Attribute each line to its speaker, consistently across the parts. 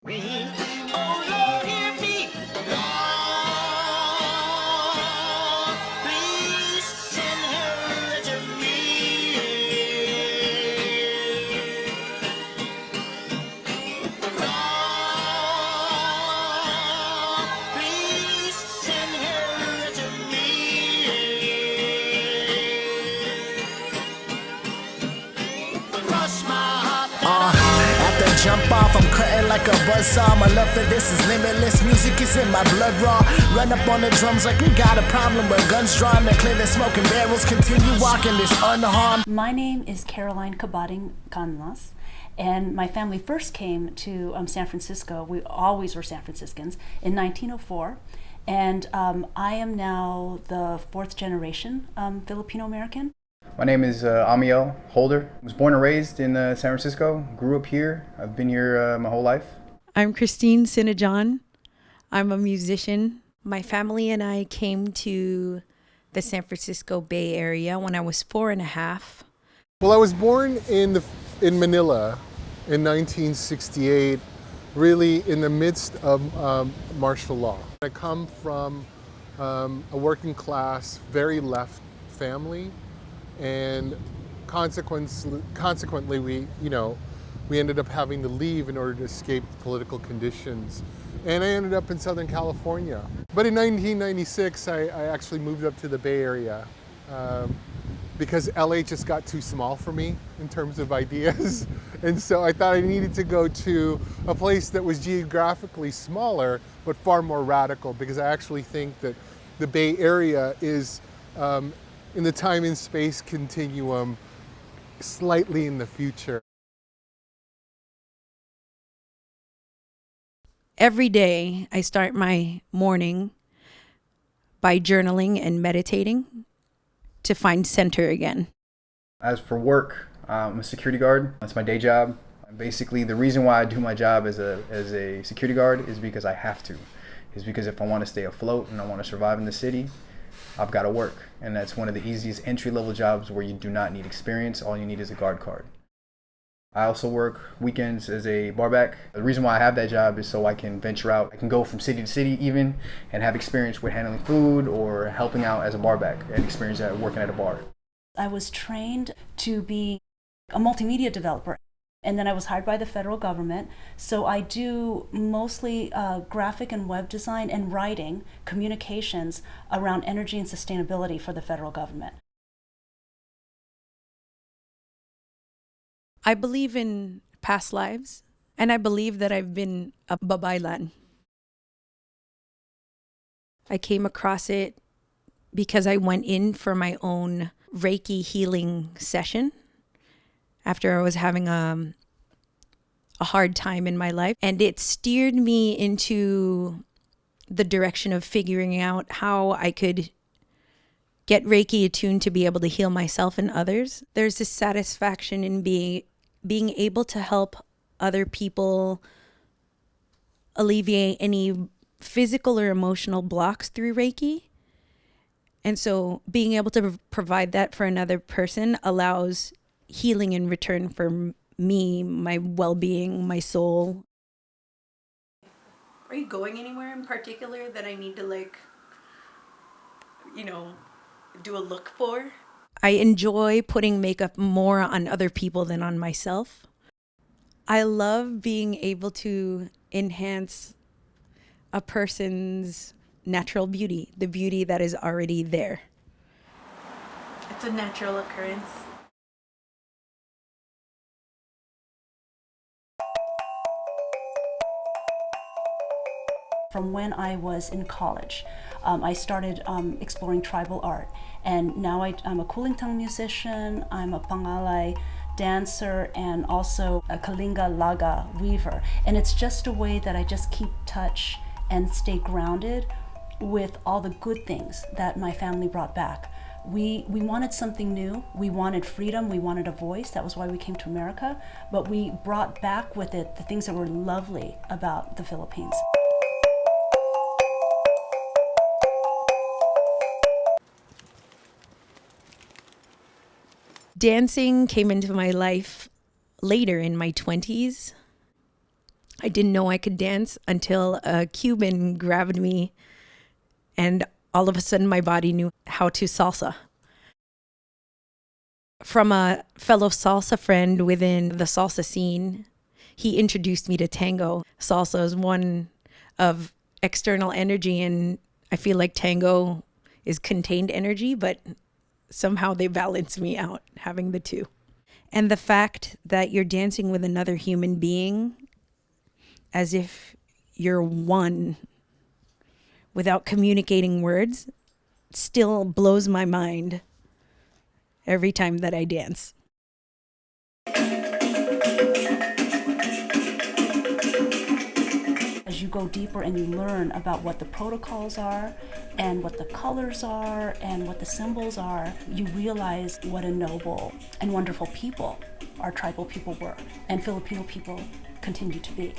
Speaker 1: Oh Lord, hear me. Lord, please send her to me. Lord, please send her to me. Cross my heart.
Speaker 2: After jump off, I'm cutting like a buzzsaw. My love for this is limitless. Music is in my blood raw. Run up on the drums like we got a problem, but guns drawn. They're clear, they're smoking barrels. Continue walking this unharmed.
Speaker 3: My name is Caroline Kabating Canlas, and my family first came to San Francisco. We always were San Franciscans in 1904, and I am now the fourth generation Filipino American.
Speaker 4: My name is Amiel Holder. I was born and raised in San Francisco, grew up here. I've been here my whole life.
Speaker 5: I'm Christine Sinajan. I'm a musician. My family and I came to the San Francisco Bay Area when I was 4.5.
Speaker 6: Well, I was born in Manila in 1968, really in the midst of martial law. I come from a working class, very left family. And consequently, we ended up having to leave in order to escape political conditions. And I ended up in Southern California. But in 1996, I actually moved up to the Bay Area because LA just got too small for me in terms of ideas. And so I thought I needed to go to a place that was geographically smaller, but far more radical, because I actually think that the Bay Area is in the time and space continuum, slightly in the future.
Speaker 5: Every day, I start my morning by journaling and meditating to find center again.
Speaker 4: As for work, I'm a security guard. That's my day job. Basically, the reason why I do my job as a security guard is because I have to. Is because if I want to stay afloat and I want to survive in the city, I've got to work. And that's one of the easiest entry-level jobs where you do not need experience. All you need is a guard card. I also work weekends as a barback. The reason why I have that job is so I can venture out. I can go from city to city even and have experience with handling food or helping out as a barback and experience at working at a bar.
Speaker 3: I was trained to be a multimedia developer, and then I was hired by the federal government. So I do mostly graphic and web design and writing, communications around energy and sustainability for the federal government.
Speaker 5: I believe in past lives, and I believe that I've been a babaylan. I came across it because I went in for my own Reiki healing session after I was having a hard time in my life. And it steered me into the direction of figuring out how I could get Reiki attuned to be able to heal myself and others. There's this satisfaction in being able to help other people alleviate any physical or emotional blocks through Reiki. And so being able to provide that for another person allows healing in return for me, my well-being, my soul. Are you going anywhere in particular that I need to do a look for? I enjoy putting makeup more on other people than on myself. I love being able to enhance a person's natural beauty, the beauty that is already there. It's a natural occurrence.
Speaker 3: From when I was in college, I started exploring tribal art, and now I'm a kulintang musician, I'm a pangalay dancer, and also a kalinga laga weaver. And it's just a way that I just keep touch and stay grounded with all the good things that my family brought back. We wanted something new, we wanted freedom, we wanted a voice. That was why we came to America, but we brought back with it the things that were lovely about the Philippines.
Speaker 5: Dancing came into my life later in my 20s. I didn't know I could dance until a Cuban grabbed me, and all of a sudden my body knew how to salsa. From a fellow salsa friend within the salsa scene, he introduced me to tango. Salsa is one of external energy, and I feel like tango is contained energy, but somehow they balance me out, having the two. And the fact that you're dancing with another human being as if you're one without communicating words still blows my mind every time that I dance.
Speaker 3: As you go deeper and you learn about what the protocols are and what the colors are and what the symbols are, you realize what a noble and wonderful people our tribal people were and Filipino people continue to be.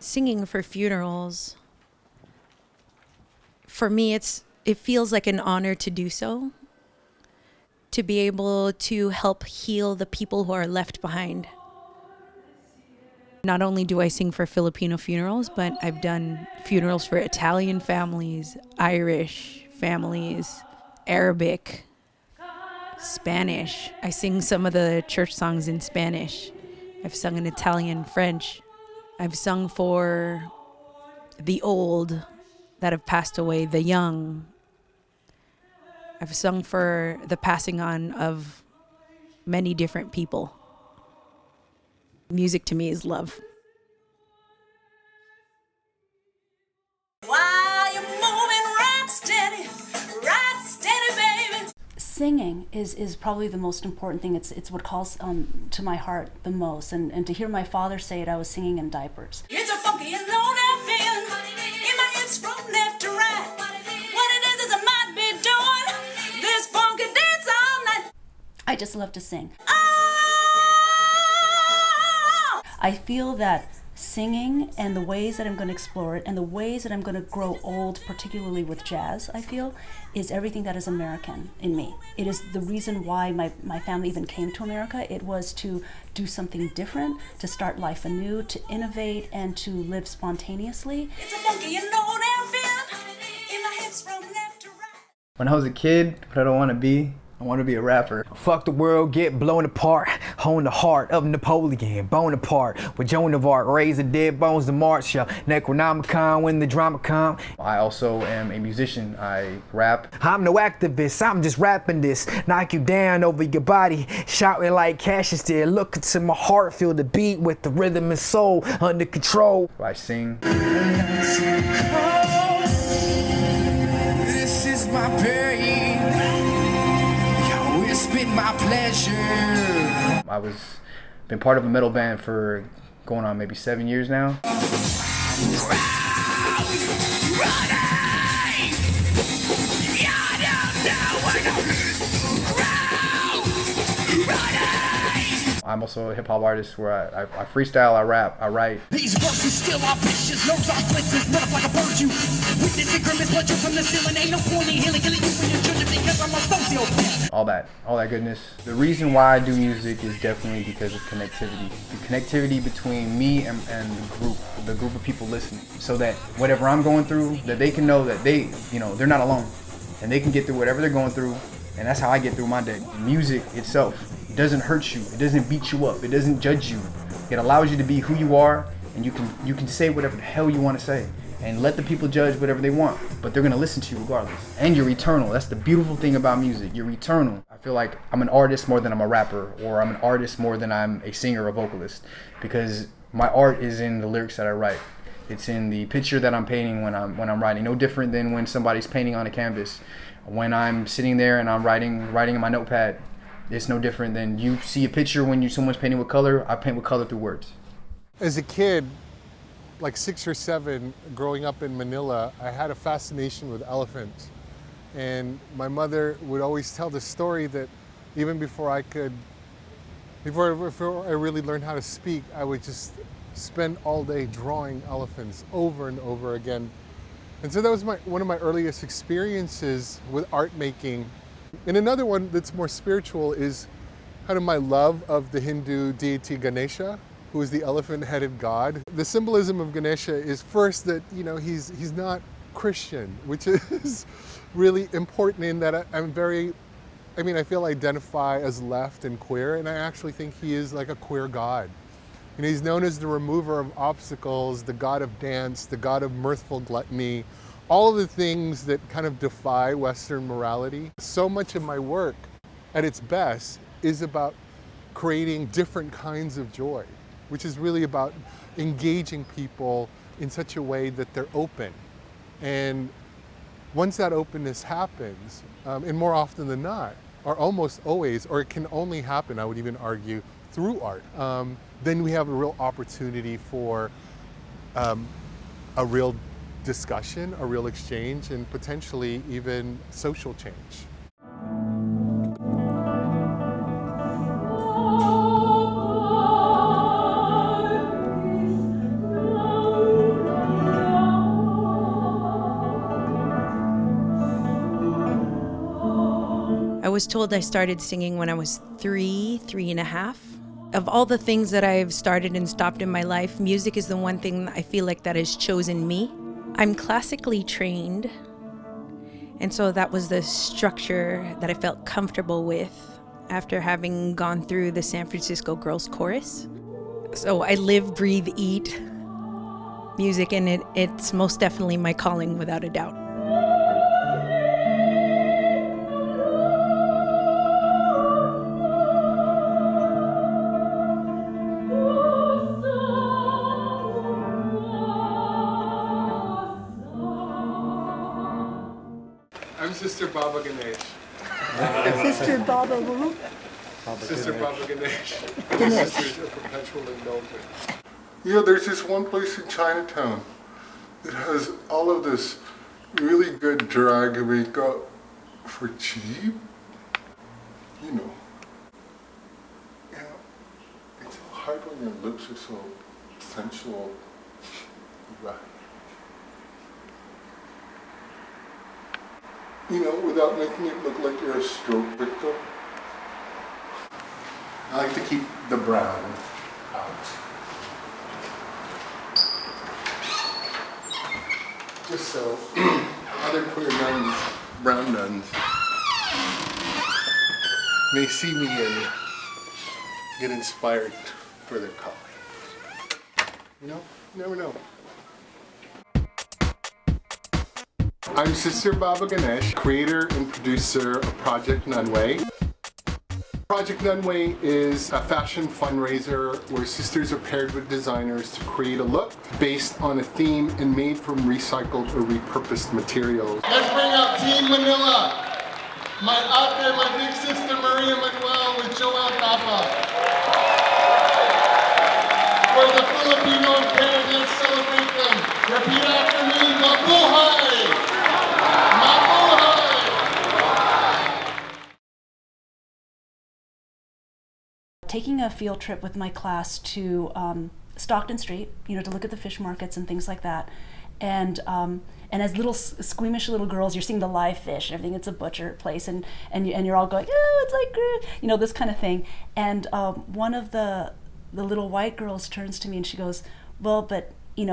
Speaker 5: Singing for funerals, for me, it feels like an honor to do so, to be able to help heal the people who are left behind. Not only do I sing for Filipino funerals, but I've done funerals for Italian families, Irish families, Arabic, Spanish. I sing some of the church songs in Spanish. I've sung in Italian, French. I've sung for the old that have passed away, the young. I've sung for the passing on of many different people. Music to me is love.
Speaker 1: While you're moving right steady, baby.
Speaker 3: Singing is probably the most important thing. It's what calls to my heart the most. And to hear my father say it, I was singing in diapers.
Speaker 1: It's a funky and low feeling in my hips from left to right. What it is I might be doing this funky dance all night.
Speaker 3: I just love to sing.
Speaker 1: Oh!
Speaker 3: I feel that singing and the ways that I'm going to explore it and the ways that I'm going to grow old, particularly with jazz, I feel, is everything that is American in me. It is the reason why my family even came to America. It was to do something different, to start life anew, to innovate, and to live spontaneously.
Speaker 1: It's a funky and low feeling in my hips from left to right.
Speaker 4: When I was a kid, what I don't want to be, I want to be a rapper. Fuck the world, get blown apart. Hone the heart of Napoleon, Bonaparte. With Joan of Arc, raise the dead bones to march. Necronomicon when the drama come. I also am a musician. I rap. I'm no activist, I'm just rapping this. Knock you down over your body, shouting like Cassius did. Look into my heart, feel the beat with the rhythm and soul under control. I sing.
Speaker 2: This is my pain. Spit my pleasure.
Speaker 4: I been part of a metal band for going on maybe 7 years now. I'm also a hip hop artist where I freestyle, I rap, I write.
Speaker 2: These verses still are vicious, nose off blitzes, run up like a bird you. Witness and grimace, blood from the ceiling, ain't no point in healing, killing you and your children because I'm a sociopath.
Speaker 4: All that goodness. The reason why I do music is definitely because of connectivity. The connectivity between me and the group of people listening. So that whatever I'm going through, that they can know that they're not alone. And they can get through whatever they're going through. And that's how I get through my day. Music itself doesn't hurt you. It doesn't beat you up. It doesn't judge you. It allows you to be who you are, and you can say whatever the hell you want to say. And let the people judge whatever they want, but they're gonna listen to you regardless. And you're eternal. That's the beautiful thing about music. You're eternal. I feel like I'm an artist more than I'm a rapper, or I'm an artist more than I'm a singer or vocalist, because my art is in the lyrics that I write. It's in the picture that I'm painting when I'm writing. No different than when somebody's painting on a canvas. When I'm sitting there and I'm writing in my notepad, it's no different than you see a picture when someone's painting with color. I paint with color through words.
Speaker 6: As a kid, like 6 or 7, growing up in Manila, I had a fascination with elephants. And my mother would always tell the story that even before I really learned how to speak, I would just spend all day drawing elephants over and over again. And so that was one of my earliest experiences with art making. And another one that's more spiritual is kind of my love of the Hindu deity Ganesha, who is the elephant-headed god. The symbolism of Ganesha is first that, he's not Christian, which is really important in that I feel identify as left and queer, and I actually think he is like a queer god. He's known as the remover of obstacles, the god of dance, the god of mirthful gluttony, all of the things that kind of defy Western morality. So much of my work, at its best, is about creating different kinds of joy, which is really about engaging people in such a way that they're open. And once that openness happens, and more often than not, or almost always, or it can only happen, I would even argue, through art, then we have a real opportunity for a real discussion, a real exchange, and potentially even social change.
Speaker 5: I was told I started singing when I was 3 and a half. Of all the things that I've started and stopped in my life, music is the one thing I feel like that has chosen me. I'm classically trained, and so that was the structure that I felt comfortable with after having gone through the San Francisco Girls Chorus. So I live, breathe, eat music, and it's most definitely my calling without a doubt.
Speaker 6: I'm Sister Baba Ganesh.
Speaker 7: Sister Baba who?
Speaker 6: Sister Baba Ganesh. Sisters of Perpetual Indulgence. There's this one place in Chinatown that has all of this really good drag makeup for cheap. Yeah, it's so hard when your lips are so sensual. Right. Without making it look like you're a stroke victim. I like to keep the brown out. Just so other queer nuns, brown nuns, may see me and get inspired for their calling. You never know. I'm Sister Baba Ganesh, creator and producer of Project Nunway. Project Nunway is a fashion fundraiser where sisters are paired with designers to create a look based on a theme and made from recycled or repurposed materials. Let's bring out Team Manila. My ate, my big sister Maria Manuel with Joel Papa. For the Filipino Americans, let's celebrate them. Repeat after me, Mabuhay!
Speaker 3: Taking a field trip with my class to Stockton Street, to look at the fish markets and things like that, and as little squeamish little girls, you're seeing the live fish and everything. It's a butcher place, and you're all going, oh, it's like, this kind of thing. And one of the little white girls turns to me and she goes, well, but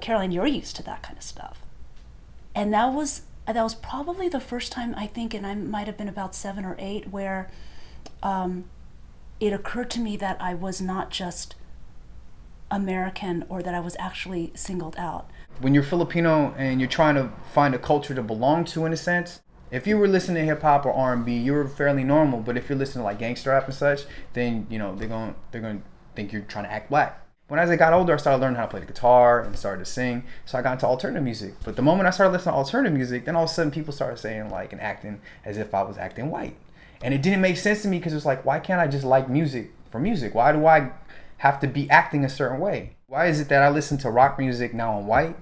Speaker 3: Caroline, you're used to that kind of stuff. And that was probably the first time, I think, and I might have been about 7 or 8, where it occurred to me that I was not just American, or that I was actually singled out.
Speaker 4: When you're Filipino and you're trying to find a culture to belong to, in a sense, if you were listening to hip hop or R&B, you were fairly normal. But if you're listening to like gangster rap and such, then they're going to think you're trying to act black. When as I got older, I started learning how to play the guitar and started to sing. So I got into alternative music. But the moment I started listening to alternative music, then all of a sudden people started saying like and acting as if I was acting white. And it didn't make sense to me because it was like, why can't I just like music for music? Why do I have to be acting a certain way? Why is it that I listen to rock music now I'm white?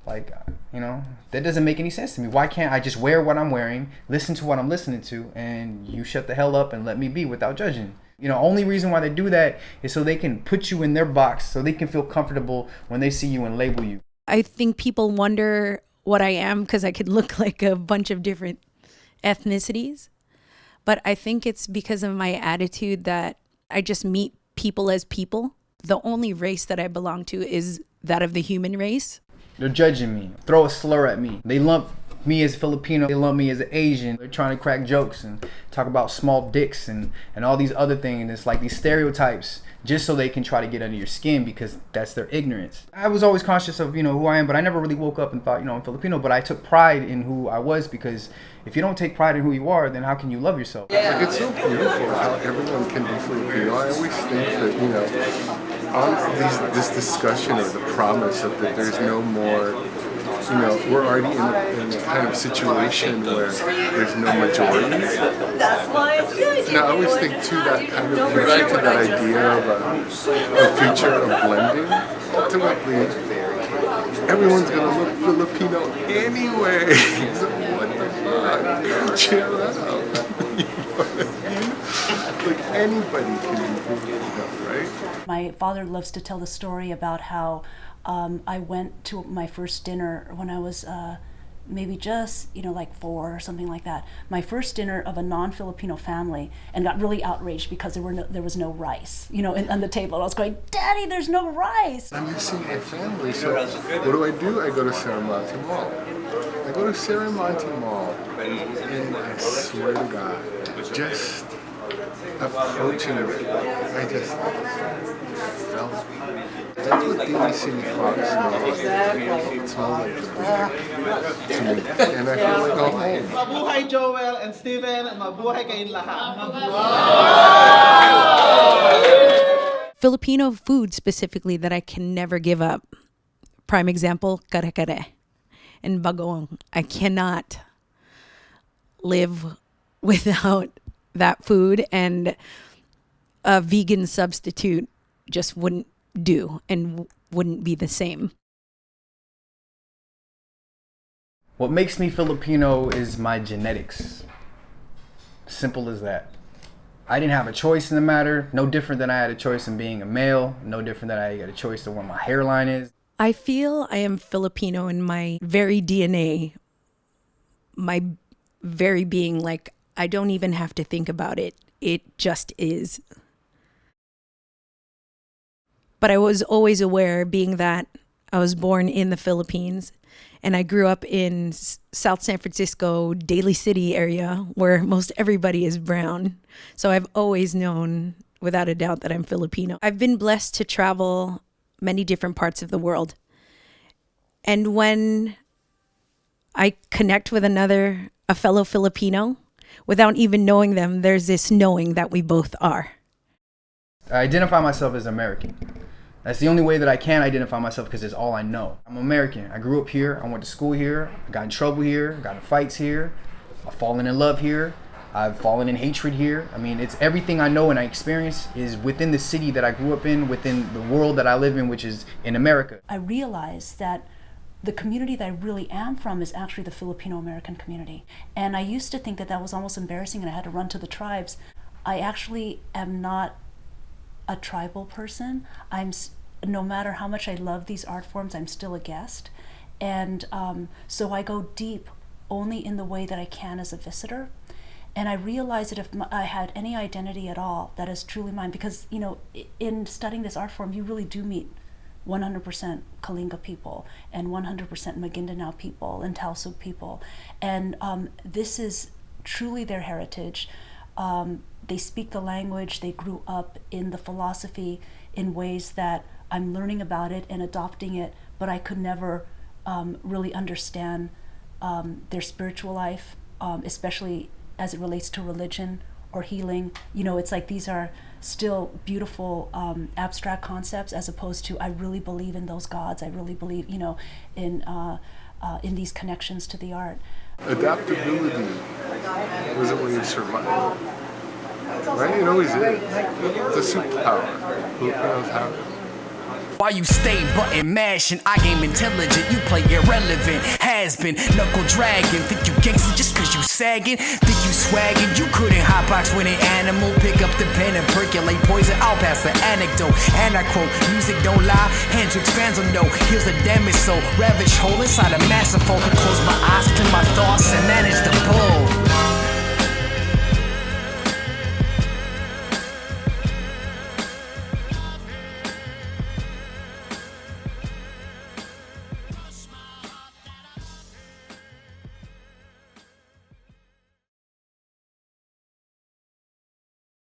Speaker 4: Like, that doesn't make any sense to me. Why can't I just wear what I'm wearing, listen to what I'm listening to, and you shut the hell up and let me be without judging? Only reason why they do that is so they can put you in their box, so they can feel comfortable when they see you and label you.
Speaker 5: I think people wonder what I am because I could look like a bunch of different ethnicities. But I think it's because of my attitude that I just meet people as people. The only race that I belong to is that of the human race.
Speaker 4: They're judging me, throw a slur at me. They lump me as Filipino, they lump me as an Asian. They're trying to crack jokes and talk about small dicks and all these other things. And it's like these stereotypes just so they can try to get under your skin because that's their ignorance. I was always conscious of, who I am, but I never really woke up and thought, I'm Filipino. But I took pride in who I was because if you don't take pride in who you are, then how can you love yourself?
Speaker 6: Like, it's so beautiful how everyone can be Filipino. I always think that, this discussion or the promise of that there's no more, we're already in a kind of situation where there's no majority.
Speaker 1: That's why it's good.
Speaker 6: Now, I always think to that kind of future, to that idea of a future of blending. Ultimately, everyone's going to look Filipino anyway. So what the fuck? Chill out. Like, anybody can be Filipino, right?
Speaker 3: My father loves to tell the story about how I went to my first dinner when I was maybe just, like 4 or something like that. My first dinner of a non-Filipino family, and got really outraged because there was no rice, on the table. I was going, Daddy, there's no rice.
Speaker 6: I'm missing my family, so what do? I go to Saramonte Mall. And I swear to God, just approaching it, I just felt it. That's what Daily City Fox smells. It smells like the to me. And I feel like I'm home.
Speaker 8: Mabuhay Joel and Steven, mabuhay kayong lahat.
Speaker 5: Filipino food specifically that I can never give up. Prime example, kare-kare and bagoong. I cannot live without that food, and a vegan substitute just wouldn't do and wouldn't be the same.
Speaker 4: What makes me Filipino is my genetics. Simple as that. I didn't have a choice in the matter, no different than I had a choice in being a male, no different than I had a choice in where my hairline is.
Speaker 5: I feel I am Filipino in my very DNA, my very being. Like, I don't even have to think about it. It just is. But I was always aware, being that I was born in the Philippines and I grew up in South San Francisco, Daly City area, where most everybody is brown. So I've always known, without a doubt, that I'm Filipino. I've been blessed to travel many different parts of the world. And when I connect with a fellow Filipino, without even knowing them, there's this knowing that we both are.
Speaker 4: I identify myself as American. That's the only way that I can identify myself because it's all I know. I'm American. I grew up here. I went to school here. I got in trouble here. I got in fights here. I've fallen in love here. I've fallen in hatred here. I mean, it's everything I know and I experience is within the city that I grew up in, within the world that I live in, which is in America.
Speaker 3: I realized that the community that I really am from is actually the Filipino American community. And I used to think that that was almost embarrassing and I had to run to the tribes. I actually am not a tribal person. No matter how much I love these art forms, I'm still a guest. And so I go deep only in the way that I can as a visitor. And I realized that if I had any identity at all that is truly mine, because in studying this art form, you really do meet 100% Kalinga people and 100% Maguindanao people and Tausug people. And this is truly their heritage. They speak the language, they grew up in the philosophy in ways that I'm learning about it and adopting it, but I could never really understand their spiritual life, especially as it relates to religion or healing. It's like these are still beautiful abstract concepts as opposed to I really believe in those gods. I really believe, in these connections to the art.
Speaker 6: Adaptability was a way of survival. Right? It always is. It's a superpower. Filipinos have it.
Speaker 2: Why you stay button mashing? I game intelligent, you play irrelevant. Has been knuckle dragging. Think you gangster just cause you sagging? Think you swagging? You couldn't hotbox with an animal. Pick up the pen and percolate poison. I'll pass the anecdote. And I quote, music don't lie. Hendrix fans will know. Here's the damage soul. Ravage hole inside a massive hole. Close my eyes, clear my thoughts, and manage the